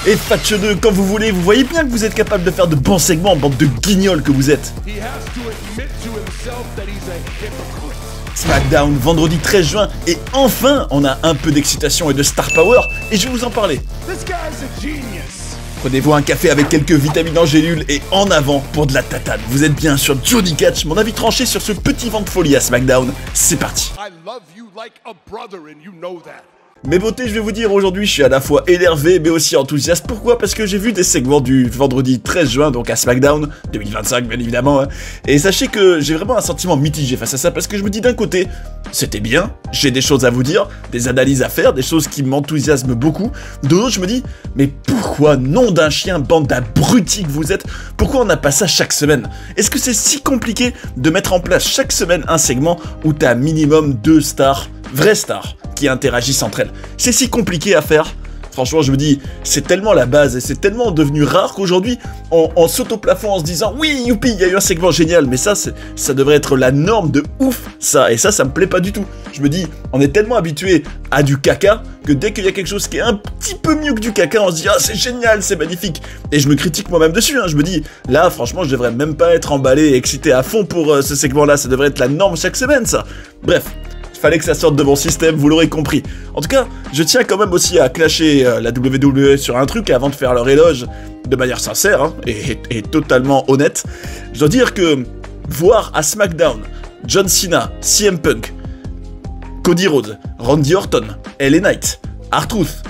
Et Fatch 2, quand vous voulez, vous voyez bien que vous êtes capable de faire de bons segments, bande de guignols que vous êtes. SmackDown, vendredi 13 juin, et enfin, on a un peu d'excitation et de star power, et je vais vous en parler. Prenez-vous un café avec quelques vitamines en gélule et en avant pour de la tatane. Vous êtes bien sur Jody Catch, mon avis tranché sur ce petit vent de folie à SmackDown. C'est parti. Mes beautés, je vais vous dire, aujourd'hui je suis à la fois énervé mais aussi enthousiaste. Pourquoi? Parce que j'ai vu des segments du vendredi 13 juin, donc à SmackDown 2025 bien évidemment, hein. Et sachez que j'ai vraiment un sentiment mitigé face à ça, parce que je me dis d'un côté, c'était bien, j'ai des choses à vous dire, des analyses à faire, des choses qui m'enthousiasment beaucoup. De l'autre, je me dis, mais pourquoi, nom d'un chien, bande d'abrutis que vous êtes, pourquoi on n'a pas ça chaque semaine? Est-ce que c'est si compliqué de mettre en place chaque semaine un segment où t'as minimum 2 stars, vraies stars, qui interagissent entre elles? C'est si compliqué à faire? Franchement, je me dis, c'est tellement la base et c'est tellement devenu rare qu'aujourd'hui, on saute au plafond en se disant « Oui, youpi, il y a eu un segment génial !» Mais ça devrait être la norme de ouf, ça. Et ça me plaît pas du tout. Je me dis, on est tellement habitué à du caca que dès qu'il y a quelque chose qui est un petit peu mieux que du caca, on se dit « Ah, c'est génial, c'est magnifique !» Et je me critique moi-même dessus, hein. Je me dis, là, franchement, je devrais même pas être emballé et excité à fond pour ce segment-là. Ça devrait être la norme chaque semaine, ça. Bref. Fallait que ça sorte de mon système, vous l'aurez compris. En tout cas, je tiens quand même aussi à clasher la WWE sur un truc avant de faire leur éloge de manière sincère, hein, et totalement honnête. Je dois dire que voir à SmackDown John Cena, CM Punk, Cody Rhodes, Randy Orton, LA Knight, R-Truth,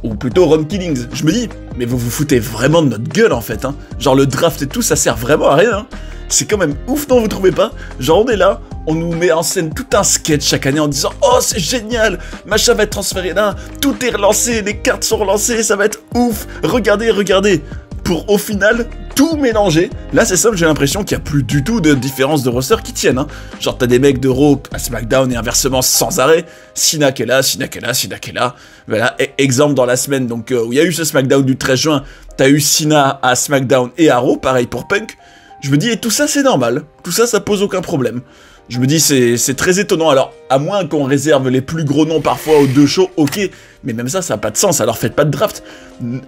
ou plutôt Ron Killings, je me dis, mais vous vous foutez vraiment de notre gueule en fait, hein. Genre le draft et tout, ça sert vraiment à rien, hein. C'est quand même ouf, non, vous trouvez pas? Genre on est là, on nous met en scène tout un sketch chaque année en disant « Oh, c'est génial, machin va être transféré là, tout est relancé, les cartes sont relancées, ça va être ouf, regardez, regardez !» Pour au final, tout mélanger. Là, c'est simple, j'ai l'impression qu'il n'y a plus du tout de différence de roster qui tiennent, hein. Genre, t'as des mecs de Raw à SmackDown et inversement sans arrêt. Cena qui est là, Cena qui est là, Cena qui est là. Voilà, exemple dans la semaine donc où il y a eu ce SmackDown du 13 juin, t'as eu Cena à SmackDown et à Raw, pareil pour Punk. Je me dis, et tout ça c'est normal, tout ça ça pose aucun problème. Je me dis, c'est très étonnant, alors à moins qu'on réserve les plus gros noms parfois aux 2 shows, ok, mais même ça n'a pas de sens, alors faites pas de draft.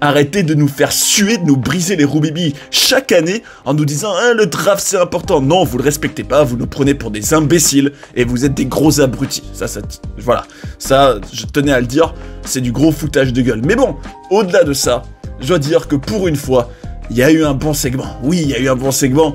Arrêtez de nous faire suer, de nous briser les roubibis chaque année en nous disant, hein, le draft c'est important. Non, vous le respectez pas, vous nous prenez pour des imbéciles et vous êtes des gros abrutis. Voilà, ça, je tenais à le dire, c'est du gros foutage de gueule. Mais bon, au-delà de ça, je dois dire que pour une fois, il y a eu un bon segment. Oui, il y a eu un bon segment.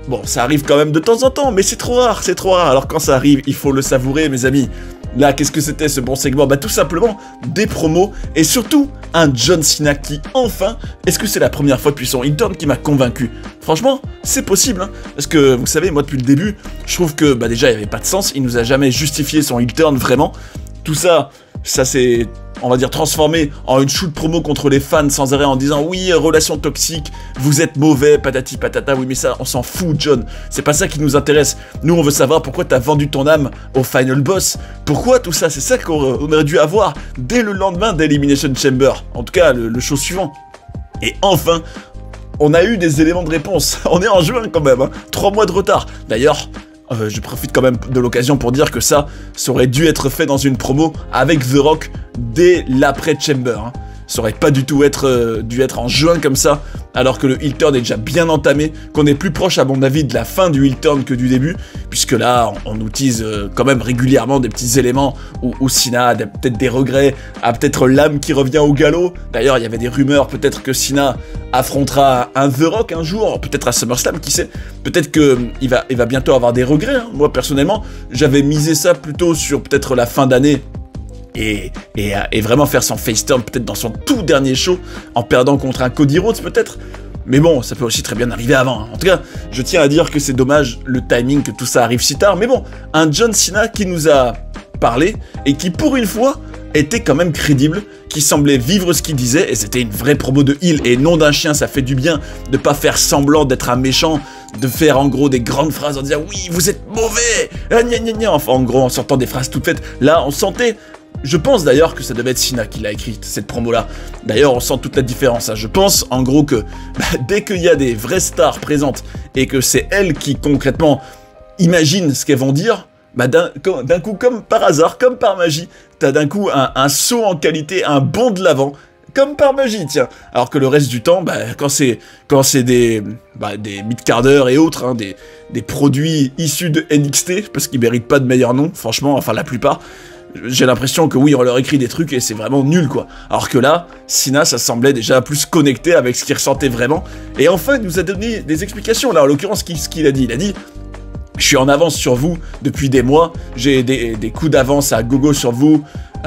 Bon, ça arrive quand même de temps en temps, mais c'est trop rare, c'est trop rare. Alors quand ça arrive, il faut le savourer, mes amis. Là, qu'est-ce que c'était ce bon segment? Bah tout simplement, des promos, et surtout, un John Cena qui, enfin, est-ce que c'est la première fois depuis son heel turn qui m'a convaincu? Franchement, c'est possible, hein. Parce que, vous savez, moi depuis le début, je trouve que, bah déjà, il n'y avait pas de sens, il nous a jamais justifié son heel turn, vraiment. Tout ça, ça c'est, on va dire, transformé en une shoot promo contre les fans sans arrêt en disant oui, relation toxique, vous êtes mauvais, patati patata. Oui, mais ça, on s'en fout, John. C'est pas ça qui nous intéresse. Nous, on veut savoir pourquoi t'as vendu ton âme au Final Boss. Pourquoi tout ça? C'est ça qu'on aurait dû avoir dès le lendemain d'Elimination Chamber. En tout cas, le show suivant. Et enfin, on a eu des éléments de réponse. On est en juin quand même, hein. 3 mois de retard. D'ailleurs, je profite quand même de l'occasion pour dire que ça aurait dû être fait dans une promo avec The Rock dès l'après-Chamber, hein. Ça aurait pas du tout dû être en juin comme ça, alors que le heel turn est déjà bien entamé, qu'on est plus proche à mon avis de la fin du heel turn que du début, puisque là on nous tease quand même régulièrement des petits éléments où Cena a peut-être des regrets, a peut-être l'âme qui revient au galop. D'ailleurs il y avait des rumeurs peut-être que Cena affrontera un The Rock un jour, peut-être à SummerSlam, qui sait, peut-être qu'il va bientôt avoir des regrets, hein. Moi personnellement j'avais misé ça plutôt sur peut-être la fin d'année, et vraiment faire son face turn peut-être dans son tout dernier show, en perdant contre un Cody Rhodes peut-être. Mais bon, ça peut aussi très bien arriver avant, hein. En tout cas, je tiens à dire que c'est dommage le timing que tout ça arrive si tard. Mais bon, un John Cena qui nous a parlé, et qui pour une fois était quand même crédible, qui semblait vivre ce qu'il disait, et c'était une vraie promo de heel, et non d'un chien. Ça fait du bien de pas faire semblant d'être un méchant, de faire en gros des grandes phrases en disant « Oui, vous êtes mauvais !» gna gna gna. Enfin en gros en sortant des phrases toutes faites. Là, on sentait... Je pense d'ailleurs que ça devait être Cena qui l'a écrite, cette promo-là. D'ailleurs, on sent toute la différence, hein. Je pense, en gros, que dès qu'il y a des vraies stars présentes et que c'est elles qui, concrètement, imaginent ce qu'elles vont dire, bah d'un coup, comme par hasard, comme par magie, t'as d'un coup un saut en qualité, un bond de l'avant. comme par magie, tiens. Alors que le reste du temps, bah, quand c'est des mid-carders et autres, hein, des produits issus de NXT, parce qu'ils méritent pas de meilleur nom, franchement, enfin la plupart, j'ai l'impression que oui, on leur écrit des trucs et c'est vraiment nul, quoi. Alors que là, Cena, ça semblait déjà plus connecté avec ce qu'il ressentait vraiment. Et enfin, il nous a donné des explications, là, en l'occurrence, ce qu'il a dit. Il a dit... Je suis en avance sur vous depuis des mois, j'ai des coups d'avance à gogo sur vous.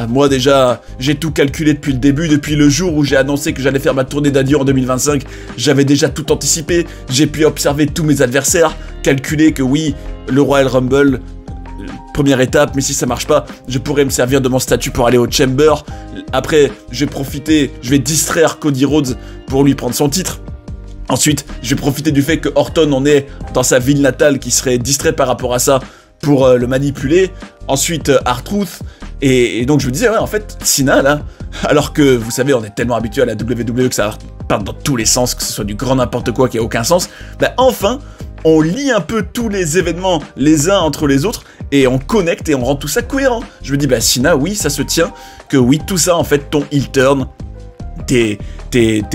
Moi déjà, j'ai tout calculé depuis le début, depuis le jour où j'ai annoncé que j'allais faire ma tournée d'adieu en 2025. J'avais déjà tout anticipé, j'ai pu observer tous mes adversaires, calculer que oui, le Royal Rumble, première étape, mais si ça marche pas, je pourrais me servir de mon statut pour aller au Chamber. Après, je vais distraire Cody Rhodes pour lui prendre son titre. Ensuite, je vais profiter du fait que Orton en est dans sa ville natale, qui serait distrait par rapport à ça pour le manipuler. Ensuite, R-Truth. Et donc je me disais, ouais, en fait, Cena, là, alors que, vous savez, on est tellement habitué à la WWE que ça part dans tous les sens, que ce soit du grand n'importe quoi qui a aucun sens, bah enfin, on lie un peu tous les événements les uns entre les autres, et on connecte et on rend tout ça cohérent. Je me dis, bah Cena, oui, ça se tient, que oui, tout ça, en fait, ton heel turn, tes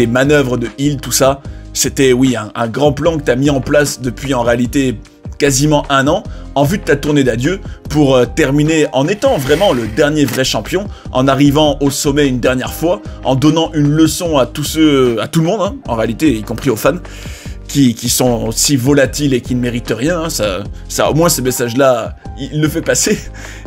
manœuvres de heel, tout ça, c'était, oui, un grand plan que t'as mis en place depuis, en réalité, quasiment un an, en vue de ta tournée d'adieu, pour terminer en étant vraiment le dernier vrai champion, en arrivant au sommet une dernière fois, en donnant une leçon à tout le monde, hein, en réalité, y compris aux fans, qui sont aussi volatiles et qui ne méritent rien, hein, ça au moins ce message-là, il le fait passer,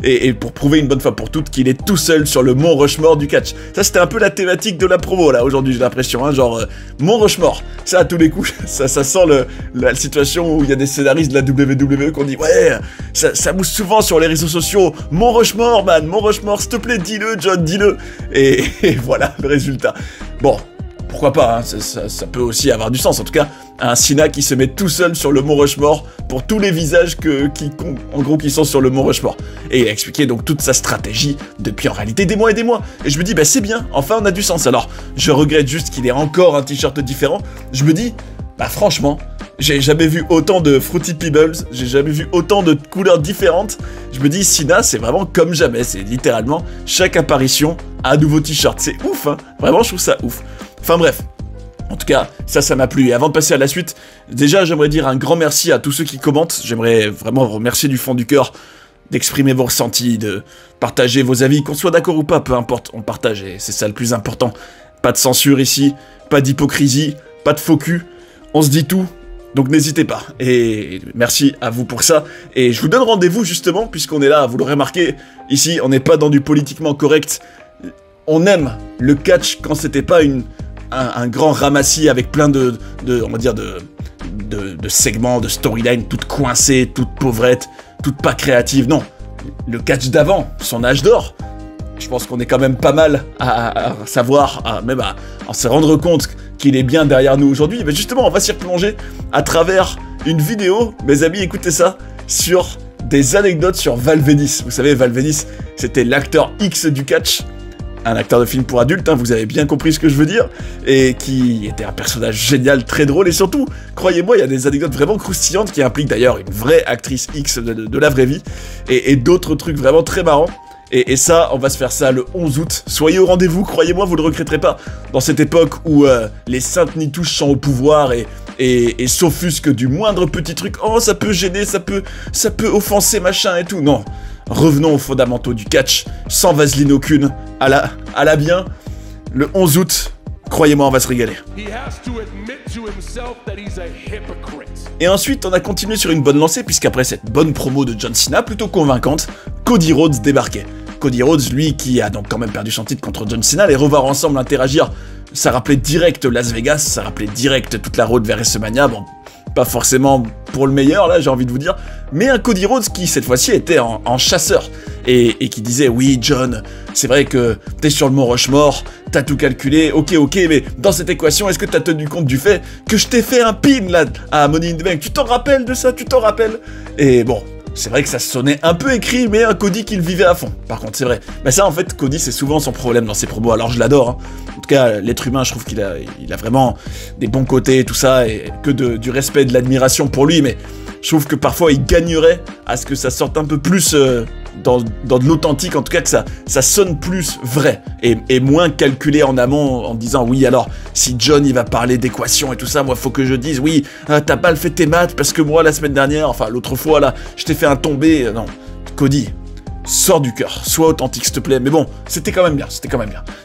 et pour prouver une bonne fois pour toutes qu'il est tout seul sur le Mont Rushmore du catch. Ça c'était un peu la thématique de la promo là, aujourd'hui j'ai l'impression, hein, genre Mont Rushmore, ça à tous les coups, ça sent la situation où il y a des scénaristes de la WWE qui ont dit ouais, ça bouge souvent sur les réseaux sociaux, Mont Rushmore man, Mont Rushmore, s'il te plaît dis-le John, dis-le, et voilà le résultat. Bon, pourquoi pas, hein, ça peut aussi avoir du sens, en tout cas, un Cena qui se met tout seul sur le Mont Rushmore pour tous les visages qui sont sur le Mont Rushmore. Et il a expliqué donc toute sa stratégie depuis en réalité des mois et des mois. Et je me dis, bah c'est bien, enfin on a du sens. Alors, je regrette juste qu'il ait encore un t-shirt différent. Je me dis, bah franchement, j'ai jamais vu autant de Fruity Pebbles, j'ai jamais vu autant de couleurs différentes. Je me dis, Cena, c'est vraiment comme jamais, c'est littéralement chaque apparition, un nouveau t-shirt. C'est ouf, hein, vraiment je trouve ça ouf. Enfin bref, en tout cas, ça m'a plu. Et avant de passer à la suite, déjà j'aimerais dire un grand merci à tous ceux qui commentent. J'aimerais vraiment vous remercier du fond du cœur d'exprimer vos ressentis, de partager vos avis, qu'on soit d'accord ou pas, peu importe, on partage et c'est ça le plus important. Pas de censure ici, pas d'hypocrisie, pas de faux cul, on se dit tout, donc n'hésitez pas. Et merci à vous pour ça. Et je vous donne rendez-vous justement, puisqu'on est là, vous l'aurez remarqué, ici on n'est pas dans du politiquement correct. On aime le catch quand c'était pas un grand ramassis avec plein de segments, de storylines toutes coincées, toutes pauvrettes, toutes pas créatives. Non, le catch d'avant, son âge d'or, je pense qu'on est quand même pas mal à savoir, à se rendre compte qu'il est bien derrière nous aujourd'hui. Mais justement, on va s'y replonger à travers une vidéo, mes amis, écoutez ça, sur des anecdotes sur Val Venis. Vous savez, Val Venis, c'était l'acteur X du catch, un acteur de film pour adultes, hein, vous avez bien compris ce que je veux dire, et qui était un personnage génial, très drôle, et surtout, croyez-moi, il y a des anecdotes vraiment croustillantes qui impliquent d'ailleurs une vraie actrice X de la vraie vie, et d'autres trucs vraiment très marrants. Et ça, on va se faire ça le 11 août. Soyez au rendez-vous, croyez-moi, vous ne le regretterez pas. Dans cette époque où les saintes nitouches sont au pouvoir et s'offusquent du moindre petit truc. Oh, ça peut gêner, ça peut offenser, machin et tout. Non, revenons aux fondamentaux du catch, sans vaseline aucune, à la bien. Le 11 août, croyez-moi, on va se régaler. Et ensuite, on a continué sur une bonne lancée, puisqu'après cette bonne promo de John Cena, plutôt convaincante, Cody Rhodes débarquait. Cody Rhodes, lui, qui a donc quand même perdu son titre contre John Cena, les revoir ensemble interagir, ça rappelait direct Las Vegas, ça rappelait direct toute la road vers WrestleMania, bon, pas forcément pour le meilleur, là, j'ai envie de vous dire, mais un Cody Rhodes qui, cette fois-ci, était en chasseur, et qui disait, oui, John, c'est vrai que t'es sur le Mont Rushmore, t'as tout calculé, ok, mais dans cette équation, est-ce que t'as tenu compte du fait que je t'ai fait un pin, là, à Money in the Bank, tu t'en rappelles de ça, tu t'en rappelles? Et bon, c'est vrai que ça sonnait un peu écrit, mais un Cody qui le vivait à fond, par contre, c'est vrai. Mais ça, en fait, Cody, c'est souvent son problème dans ses promos, alors je l'adore, hein. En tout cas, l'être humain, je trouve qu'il a vraiment des bons côtés et tout ça, et que du respect et de l'admiration pour lui, mais je trouve que parfois, il gagnerait à ce que ça sorte un peu plus dans de l'authentique, en tout cas que ça sonne plus vrai et moins calculé en amont en disant oui alors si John il va parler d'équation et tout ça, moi faut que je dise oui t'as mal fait tes maths parce que moi la semaine dernière, enfin l'autre fois là, je t'ai fait un tombé, non, Cody, sors du cœur, sois authentique s'il te plaît, mais bon, c'était quand même bien,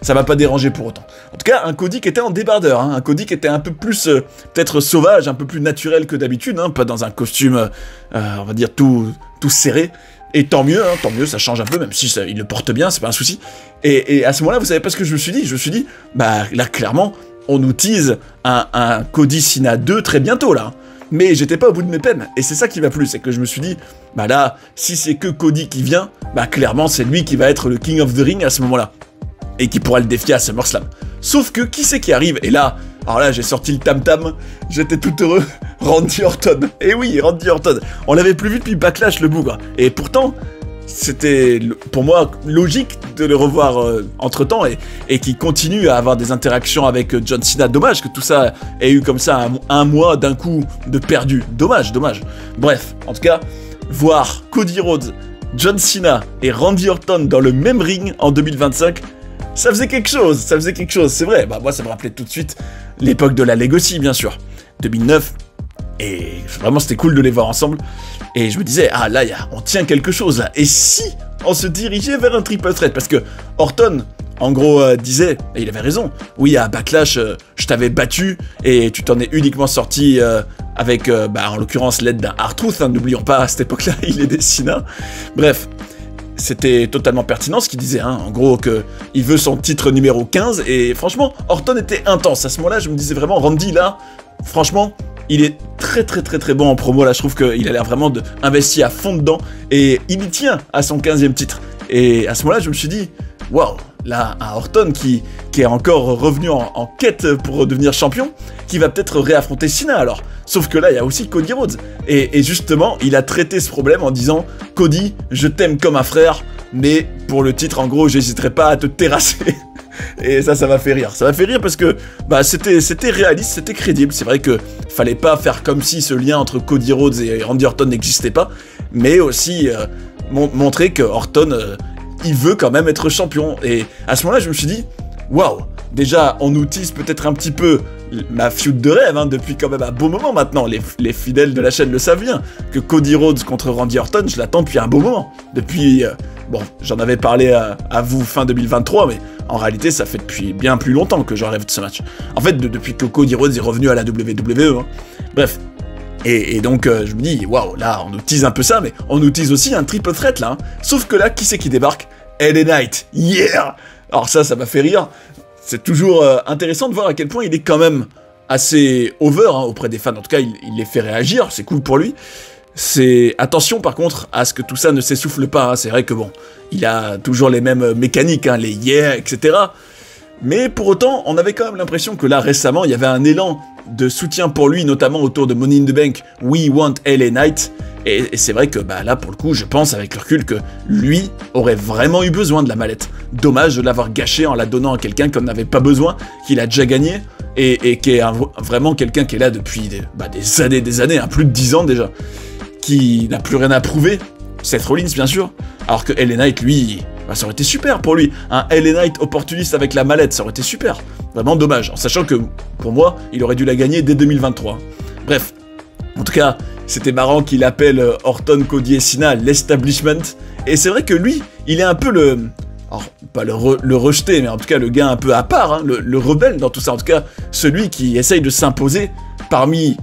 ça m'a pas dérangé pour autant. En tout cas, un Cody qui était en débardeur, hein, un Cody qui était un peu plus, peut-être sauvage, un peu plus naturel que d'habitude, hein, pas dans un costume, on va dire tout serré. Et tant mieux, ça change un peu, même si il le porte bien, c'est pas un souci. Et à ce moment-là, vous savez pas ce que je me suis dit? Je me suis dit, bah là, clairement, on nous tease un Cody Cena 2 très bientôt, là. Mais j'étais pas au bout de mes peines, et c'est ça qui m'a plu, c'est que je me suis dit, bah là, si c'est que Cody qui vient, bah clairement, c'est lui qui va être le King of the Ring à ce moment-là. Et qui pourra le défier à SummerSlam. Sauf que, qui c'est qui arrive? Et là, alors là, j'ai sorti le tam-tam, j'étais tout heureux, Randy Orton. Et oui, Randy Orton. On l'avait plus vu depuis Backlash, le bougre. Et pourtant, c'était, pour moi, logique de le revoir entre-temps et qu'il continue à avoir des interactions avec John Cena. Dommage que tout ça ait eu comme ça un mois d'un coup de perdu. Dommage. Bref, en tout cas, voir Cody Rhodes, John Cena et Randy Orton dans le même ring en 2025, ça faisait quelque chose, c'est vrai. Bah moi ça me rappelait tout de suite l'époque de la Legacy, bien sûr, 2009, et vraiment c'était cool de les voir ensemble, et je me disais, ah là, on tient quelque chose là, et si on se dirigeait vers un triple threat, parce que Orton, en gros, disait, et il avait raison, oui, à Backlash, je t'avais battu, et tu t'en es uniquement sorti avec, en l'occurrence, l'aide d'un R-Truth, hein, n'oublions pas, à cette époque-là, il est des Cena, bref. C'était totalement pertinent ce qu'il disait, hein, en gros qu'il veut son titre numéro 15, et franchement, Orton était intense, à ce moment-là, je me disais vraiment, Randy, là, franchement, il est très bon en promo, là, je trouve qu'il a l'air vraiment investi à fond dedans, et il y tient à son 15e titre, et à ce moment-là, je me suis dit, waouh, là, un Orton qui est encore revenu en quête pour devenir champion, qui va peut-être réaffronter Cena alors. Sauf que là, il y a aussi Cody Rhodes. Et justement, il a traité ce problème en disant « Cody, je t'aime comme un frère, mais pour le titre, en gros, j'hésiterai pas à te terrasser. » Et ça m'a fait rire. Ça m'a fait rire parce que c'était réaliste, c'était crédible. C'est vrai que fallait pas faire comme si ce lien entre Cody Rhodes et Randy Orton n'existait pas, mais aussi montrer que Orton... il veut quand même être champion. Et à ce moment-là, je me suis dit, waouh, déjà, on nous tease peut-être un petit peu ma feud de rêve, hein, depuis quand même un beau moment maintenant. Les fidèles de la chaîne le savent bien, que Cody Rhodes contre Randy Orton, je l'attends depuis un beau moment. Depuis, bon, j'en avais parlé à vous fin 2023, mais en réalité, ça fait depuis bien plus longtemps que j'en rêve de ce match. En fait, depuis que Cody Rhodes est revenu à la WWE, hein. Bref. Et donc, je me dis, waouh, là, on nous tease un peu ça, mais on nous tease aussi un triple threat, là. Hein. Sauf que là, qui c'est qui débarque? LA Knight, yeah! Alors ça m'a fait rire. C'est toujours intéressant de voir à quel point il est quand même assez over hein, auprès des fans. En tout cas, il les fait réagir, c'est cool pour lui. C'est attention par contre à ce que tout ça ne s'essouffle pas. Hein. C'est vrai que bon, il a toujours les mêmes mécaniques, hein, les yeah, etc. Mais pour autant, on avait quand même l'impression que là, récemment, il y avait un élan de soutien pour lui, notamment autour de Money in the Bank, We Want LA Knight. Et c'est vrai que là, pour le coup, je pense avec le recul que lui aurait vraiment eu besoin de la mallette. Dommage de l'avoir gâchée en la donnant à quelqu'un qu'on n'avait pas besoin, qu'il a déjà gagné, et qui est vraiment quelqu'un qui est là depuis des années, hein, plus de 10 ans déjà, qui n'a plus rien à prouver. Seth Rollins, bien sûr, alors que LA Knight, lui... ça aurait été super pour lui, un LA Knight opportuniste avec la mallette, ça aurait été super. Vraiment dommage, en sachant que, pour moi, il aurait dû la gagner dès 2023. Bref, en tout cas, c'était marrant qu'il appelle Orton, Cody et Cena l'establishment. Et c'est vrai que lui, il est un peu le... Alors, pas le rejeté, mais en tout cas le gars un peu à part, hein, le rebelle dans tout ça. En tout cas, celui qui essaye de s'imposer parmi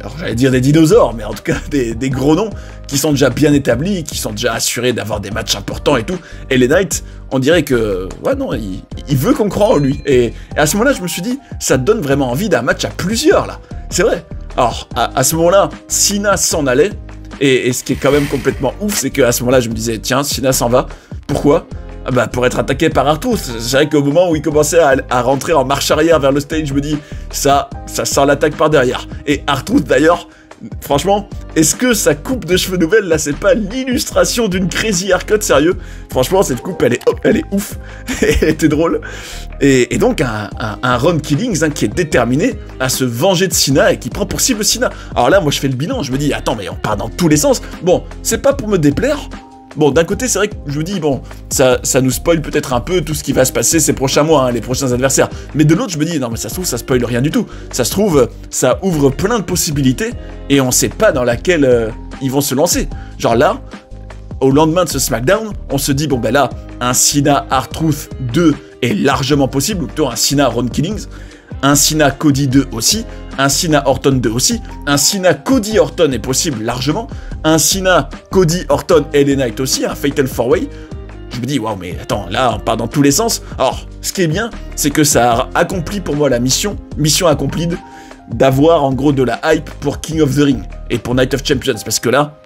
alors j'allais dire des dinosaures, mais en tout cas des gros noms qui sont déjà bien établis, qui sont déjà assurés d'avoir des matchs importants et tout. Et les Knights, on dirait que, ouais non, il veut qu'on croie en lui. Et à ce moment-là, je me suis dit, ça donne vraiment envie d'un match à plusieurs, là. C'est vrai. Alors, à ce moment-là, Cena s'en allait, et ce qui est quand même complètement ouf, c'est qu'à ce moment-là, je me disais, tiens, Cena s'en va. Pourquoi ? Pour être attaqué par R-Truth. C'est vrai qu'au moment où il commençait à rentrer en marche arrière vers le stage, je me dis, ça sent l'attaque par derrière. Et R-Truth, d'ailleurs, franchement, est-ce que sa coupe de cheveux nouvelle, là, c'est pas l'illustration d'une crazy haircut, sérieux? Franchement, cette coupe, elle est ouf. Elle était drôle. Et donc, un Ron Killings hein, qui est déterminé à se venger de Cena et qui prend pour cible Cena. Alors là, moi, je fais le bilan, je me dis, attends, mais on part dans tous les sens. Bon, c'est pas pour me déplaire, bon, d'un côté, c'est vrai que je me dis, bon, ça nous spoil peut-être un peu tout ce qui va se passer ces prochains mois, hein, les prochains adversaires. Mais de l'autre, je me dis, non, mais ça se trouve, ça spoil rien du tout. Ça se trouve, ça ouvre plein de possibilités, et on sait pas dans laquelle ils vont se lancer. Genre là, au lendemain de ce SmackDown, on se dit, bon, ben là, un Cena R-Truth 2 est largement possible, ou plutôt un Cena Ron Killings, un Cena Cody 2 aussi, un Cena Orton 2 aussi, un Cena Cody Orton est possible largement, un Cena Cody Orton LA Knight aussi, un Fatal 4-Way. Je me dis, waouh, mais attends, là, on part dans tous les sens. Alors, ce qui est bien, c'est que ça a accompli pour moi la mission accomplie d'avoir en gros de la hype pour King of the Ring et pour Night of Champions, parce que là,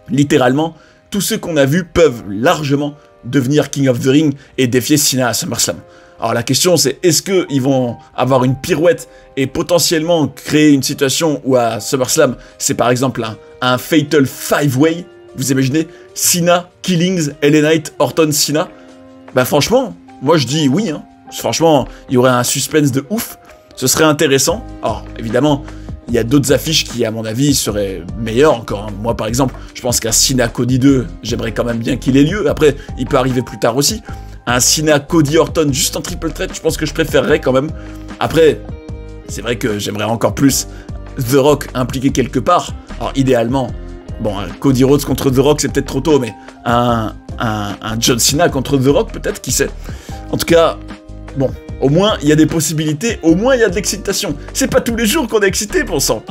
littéralement, tous ceux qu'on a vus peuvent largement devenir King of the Ring et défier Cena à SummerSlam. Alors la question c'est, est-ce qu'ils vont avoir une pirouette et potentiellement créer une situation où à SummerSlam, c'est par exemple un Fatal 5-Way, vous imaginez, Cena, Killings, LA Knight, Orton, Cena? Bah franchement, moi je dis oui, hein. Franchement, il y aurait un suspense de ouf, ce serait intéressant. Alors évidemment, il y a d'autres affiches qui à mon avis seraient meilleures encore, hein. Moi par exemple, je pense qu'un Cena Cody 2, j'aimerais quand même bien qu'il ait lieu, après il peut arriver plus tard aussi. Un Cena Cody Orton juste en triple threat, je pense que je préférerais quand même. Après, c'est vrai que j'aimerais encore plus The Rock impliqué quelque part. Alors idéalement, bon, un Cody Rhodes contre The Rock c'est peut-être trop tôt, mais un John Cena contre The Rock peut-être, qui sait. En tout cas, bon, au moins il y a des possibilités, au moins il y a de l'excitation. C'est pas tous les jours qu'on est excité, bon sang.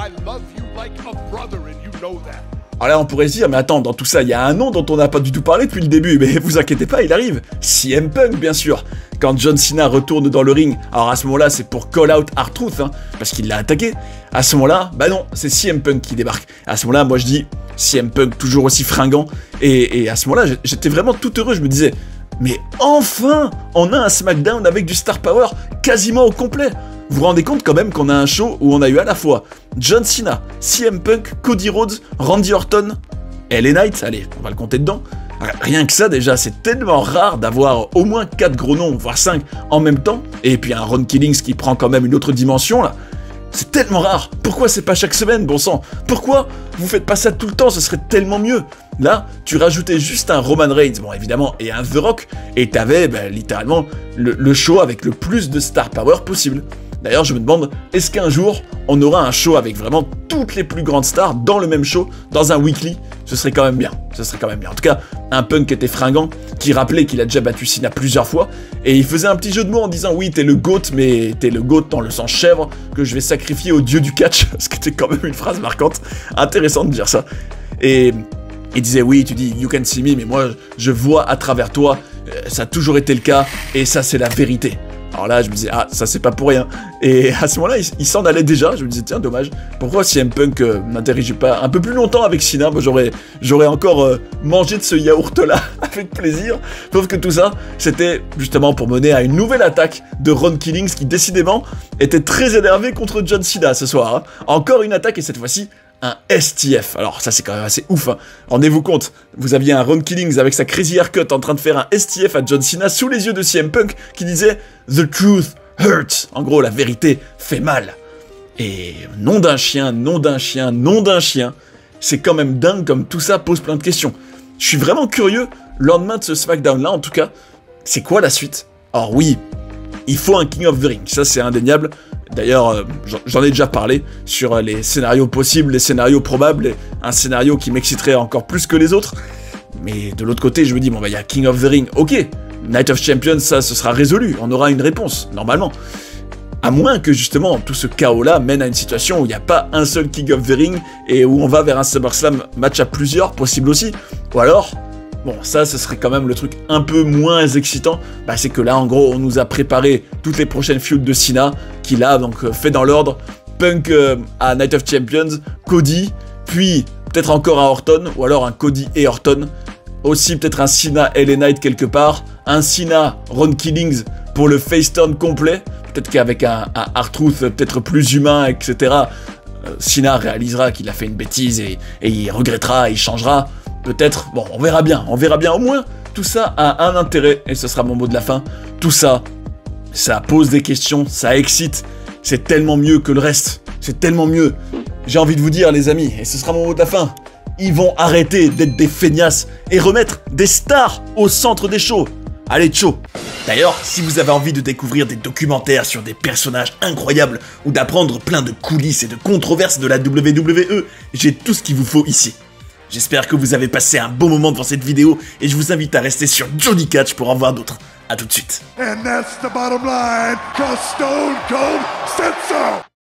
Alors là, on pourrait se dire, mais attends, dans tout ça, il y a un nom dont on n'a pas du tout parlé depuis le début, mais vous inquiétez pas, il arrive. CM Punk, bien sûr. Quand John Cena retourne dans le ring, alors à ce moment-là, c'est pour Call Out R-Truth, hein, parce qu'il l'a attaqué. À ce moment-là, bah non, c'est CM Punk qui débarque. À ce moment-là, moi je dis, CM Punk toujours aussi fringant, et à ce moment-là, j'étais vraiment tout heureux, je me disais, mais enfin, on a un SmackDown avec du Star Power quasiment au complet. Vous vous rendez compte quand même qu'on a un show où on a eu à la fois John Cena, CM Punk, Cody Rhodes, Randy Orton, LA Knight, allez, on va le compter dedans. Rien que ça déjà, c'est tellement rare d'avoir au moins 4 gros noms, voire 5 en même temps, et puis un Ron Killings qui prend quand même une autre dimension là. C'est tellement rare. Pourquoi c'est pas chaque semaine, bon sang? Pourquoi vous faites pas ça tout le temps? Ce serait tellement mieux. Là, tu rajoutais juste un Roman Reigns, bon évidemment, et un The Rock, et t'avais littéralement le show avec le plus de star power possible. D'ailleurs, je me demande, est-ce qu'un jour, on aura un show avec vraiment toutes les plus grandes stars dans le même show, dans un weekly? Ce serait quand même bien, ce serait quand même bien. En tout cas, un Punk qui était fringant, qui rappelait qu'il a déjà battu Cena plusieurs fois, et il faisait un petit jeu de mots en disant, oui, t'es le GOAT, mais t'es le GOAT dans le sens chèvre, que je vais sacrifier au dieu du catch, ce qui était quand même une phrase marquante, intéressant de dire ça. Et il disait, oui, tu dis, you can see me, mais moi, je vois à travers toi, ça a toujours été le cas, et ça, c'est la vérité. Alors là, je me disais, ah, ça c'est pas pour rien. Et à ce moment-là, il s'en allait déjà. Je me disais, tiens, dommage. Pourquoi CM Punk n'interagit pas un peu plus longtemps avec Cena? Moi, j'aurais encore mangé de ce yaourt-là avec plaisir. Sauf que tout ça, c'était justement pour mener à une nouvelle attaque de Ron Killings qui, décidément, était très énervé contre John Cena ce soir, hein. Encore une attaque, et cette fois-ci, un STF. Alors ça c'est quand même assez ouf, hein. Rendez-vous compte, vous aviez un Ron Killings avec sa crazy haircut en train de faire un STF à John Cena sous les yeux de CM Punk qui disait « The truth hurts ». En gros, la vérité fait mal. Et nom d'un chien, nom d'un chien, nom d'un chien, c'est quand même dingue comme tout ça pose plein de questions. Je suis vraiment curieux, le lendemain de ce SmackDown-là en tout cas, c'est quoi la suite? Alors oui, il faut un King of the Ring, ça c'est indéniable. D'ailleurs, j'en ai déjà parlé sur les scénarios possibles, les scénarios probables, et un scénario qui m'exciterait encore plus que les autres. Mais de l'autre côté, je me dis, bon bah il y a King of the Ring, ok, Night of Champions, ça ce sera résolu, on aura une réponse, normalement. À moins que justement tout ce chaos-là mène à une situation où il n'y a pas un seul King of the Ring et où on va vers un SummerSlam match à plusieurs, possible aussi. Ou alors, bon, ça, ce serait quand même le truc un peu moins excitant. Bah, c'est que là, en gros, on nous a préparé toutes les prochaines feuds de Cena, qu'il a donc fait dans l'ordre. Punk à Night of Champions, Cody, puis peut-être encore un Orton, ou alors un Cody et Orton. Aussi peut-être un Cena LA Knight quelque part, un Cena Ron Killings pour le face turn complet. Peut-être qu'avec un R-Truth peut-être plus humain, etc., Cena réalisera qu'il a fait une bêtise et il regrettera, il changera. Peut-être, bon, on verra bien, au moins, tout ça a un intérêt, et ce sera mon mot de la fin, tout ça, ça pose des questions, ça excite, c'est tellement mieux que le reste, c'est tellement mieux. J'ai envie de vous dire, les amis, et ce sera mon mot de la fin, ils vont arrêter d'être des feignasses et remettre des stars au centre des shows. Allez, ciao. D'ailleurs, si vous avez envie de découvrir des documentaires sur des personnages incroyables ou d'apprendre plein de coulisses et de controverses de la WWE, j'ai tout ce qu'il vous faut ici. J'espère que vous avez passé un bon moment devant cette vidéo et je vous invite à rester sur Johnny Catch pour en voir d'autres. A tout de suite. And that's the bottom line, 'cause Stone Cold said so.